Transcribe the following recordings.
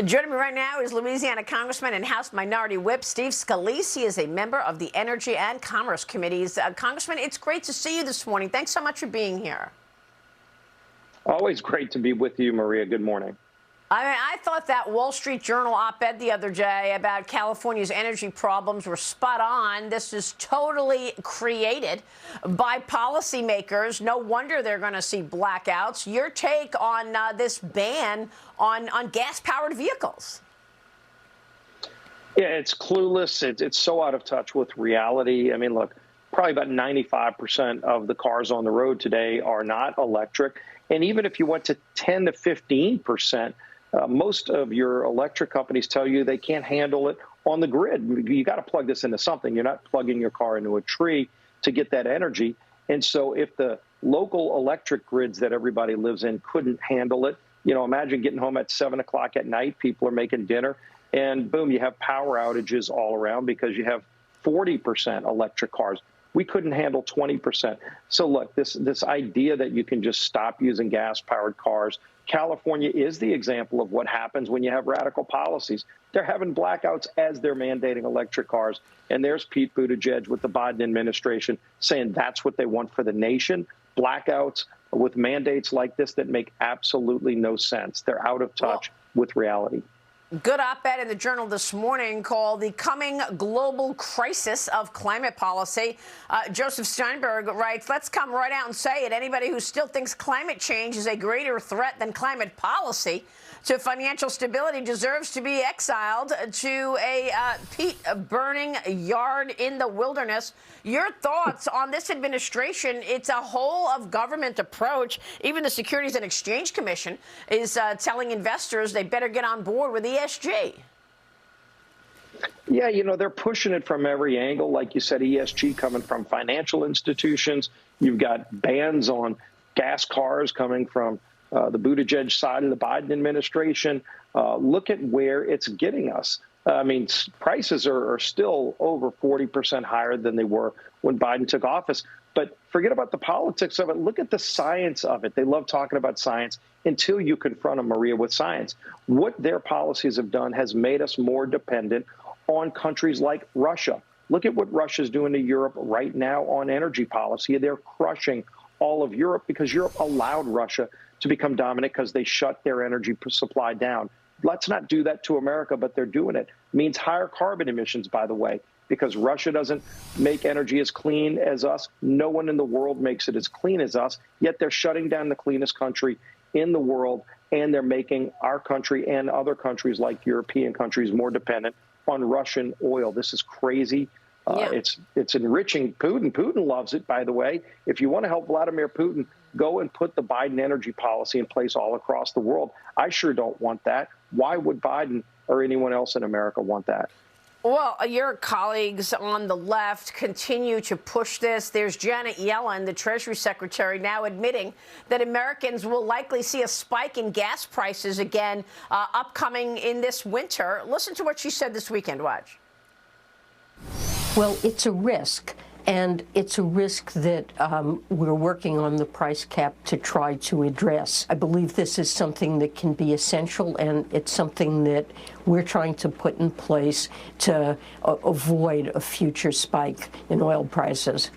Joining me right now is Louisiana Congressman and House Minority Whip Steve Scalise. He is a member of the Energy and Commerce Committees. Congressman, it's great to see you this morning. Thanks so much for being here. Always great to be with you, Maria. Good morning. I thought that Wall Street Journal op-ed the other day about California's energy problems were spot on. This is totally created by policymakers. No wonder they're going to see blackouts. Your take on this ban on gas-powered vehicles? Yeah, it's clueless. It's so out of touch with reality. I mean, look, probably about 95% of the cars on the road today are not electric. And even if you went to 10 to 15%, most of your electric companies tell you they can't handle it on the grid. You got to plug this into something. You're not plugging your car into a tree to get that energy. And so if the local electric grids that everybody lives in couldn't handle it, you know, imagine getting home at 7 o'clock at night, people are making dinner, and boom, you have power outages all around because you have 40% electric cars. We couldn't handle 20%. So look, this idea that you can just stop using gas-powered cars, California is the example of what happens when you have radical policies. They're having blackouts as they're mandating electric cars. And there's Pete Buttigieg with the Biden administration saying that's what they want for the nation. Blackouts with mandates like this that make absolutely no sense. They're out of touch with reality. Good op-ed in the Journal this morning called The Coming Global Crisis of Climate Policy. Joseph Steinberg writes, let's come right out and say it. Anybody who still thinks climate change is a greater threat than climate policy to financial stability deserves to be exiled to a peat-burning yard in the wilderness. Your thoughts on this administration? It's a whole-of-government approach. Even the Securities and Exchange Commission is telling investors they better get on board with ESG. Yeah, you know, they're pushing it from every angle. Like you said, ESG coming from financial institutions. You've got bans on gas cars coming from the Buttigieg side of the Biden administration. Look at where it's getting us. I mean, prices are still over 40% higher than they were when Biden took office. But forget about the politics of it. Look at the science of it. They love talking about science until you confront them, Maria, with science. What their policies have done has made us more dependent on countries like Russia. Look at what Russia's doing to Europe right now on energy policy. They're crushing all of Europe because Europe allowed Russia to become dominant because they shut their energy supply down. Let's not do that to America, but they're doing it. It means higher carbon emissions, by the way, because Russia doesn't make energy as clean as us. No one in the world makes it as clean as us, yet they're shutting down the cleanest country in the world, and they're making our country and other countries like European countries more dependent on Russian oil. This is crazy. It's enriching Putin. Putin loves it, by the way. If you want to help Vladimir Putin, go and put the Biden energy policy in place all across the world. I sure don't want that. Why would Biden or anyone else in America want that? Well, your colleagues on the left continue to push this. There's Janet Yellen, the Treasury Secretary, now admitting that Americans will likely see a spike in gas prices again upcoming in this winter. Listen to what she said this weekend. Watch. Well, it's a risk. And it's a risk that we're working on the price cap to try to address. I believe this is something that can be essential, and it's something that we're trying to put in place to avoid a future spike in oil prices.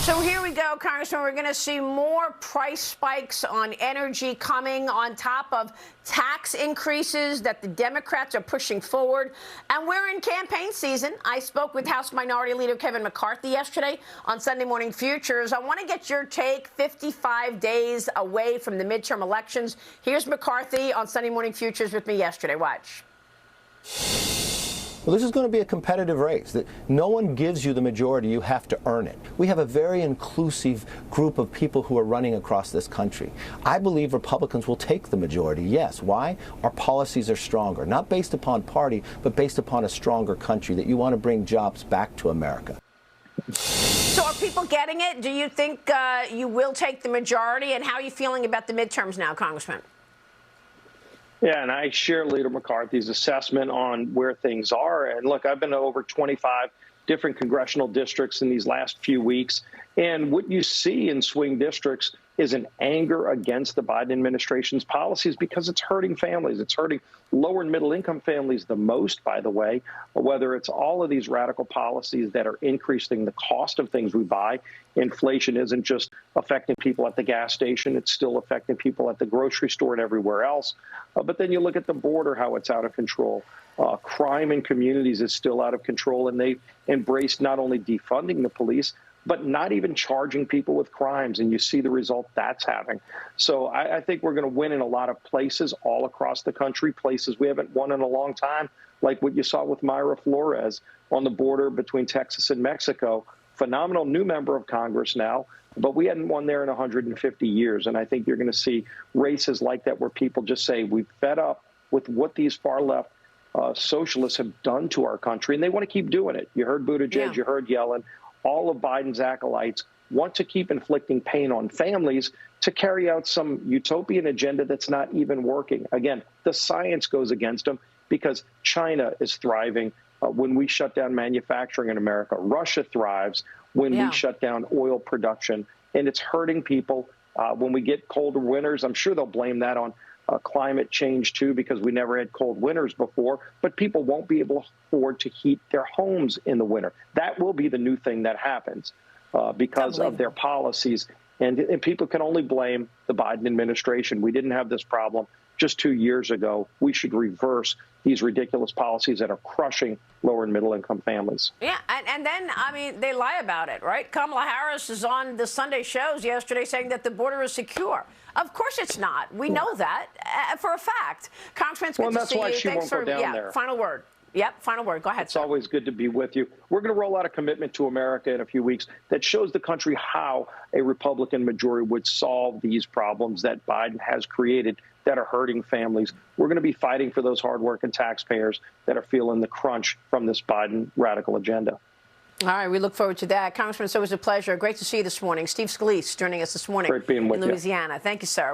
So here we go, Congressman. We're going to see more price spikes on energy coming on top of tax increases that the Democrats are pushing forward. And we're in campaign season. I spoke with House Minority Leader Kevin McCarthy yesterday on Sunday Morning Futures. I want to get your take 55 days away from the midterm elections. Here's McCarthy on Sunday Morning Futures with me yesterday. Watch. Well, this is going to be a competitive race. No one gives you the majority. You have to earn it. We have a very inclusive group of people who are running across this country. I believe Republicans will take the majority, yes. Why? Our policies are stronger, not based upon party, but based upon a stronger country, that you want to bring jobs back to America. So are people getting it? Do you think you will take the majority? And how are you feeling about the midterms now, Congressman? Yeah, and I share Leader McCarthy's assessment on where things are. And look, I've been to over 25 different congressional districts in these last few weeks. And what you see in swing districts is an anger against the Biden administration's policies because it's hurting families. It's hurting lower and middle income families the most, by the way, whether it's all of these radical policies that are increasing the cost of things we buy. Inflation isn't just affecting people at the gas station. It's still affecting people at the grocery store and everywhere else. But then you look at the border, how it's out of control. Crime in communities is still out of control, and they've embraced not only defunding the police, but not even charging people with crimes. And you see the result that's having. So I think we're going to win in a lot of places all across the country, places we haven't won in a long time, like what you saw with Mayra Flores on the border between Texas and Mexico. Phenomenal new member of Congress now, but we hadn't won there in 150 years. And I think you're going to see races like that where people just say, we've fed up with what these far left socialists have done to our country, and they want to keep doing it. You heard Buttigieg, you heard Yellen. All of Biden's acolytes want to keep inflicting pain on families to carry out some utopian agenda that's not even working. Again, the science goes against them because China is thriving when we shut down manufacturing in America. Russia thrives when we shut down oil production, and it's hurting people. When we get colder winters, I'm sure they'll blame that on climate change, too, because we never had cold winters before. But people won't be able to afford to heat their homes in the winter. That will be the new thing that happens because of their policies. And people can only blame the Biden administration. We didn't have this problem just 2 years ago. We should reverse these ridiculous policies that are crushing lower and middle income families. Yeah, and then, I mean, they lie about it, right? Kamala Harris is on the Sunday shows yesterday saying that the border is secure. Of course it's not. We know that for a fact. Congressman, it's good to see you. Thanks for, final word. Yep, final word. Go ahead, It's always good to be with you. We're going to roll out a commitment to America in a few weeks that shows the country how a Republican majority would solve these problems that Biden has created that are hurting families. We're going to be fighting for those hardworking taxpayers that are feeling the crunch from this Biden radical agenda. All right, we look forward to that. Congressman, it's always a pleasure. Great to see you this morning. Steve Scalise joining us this morning. Great being with you. In Louisiana. Thank you, sir.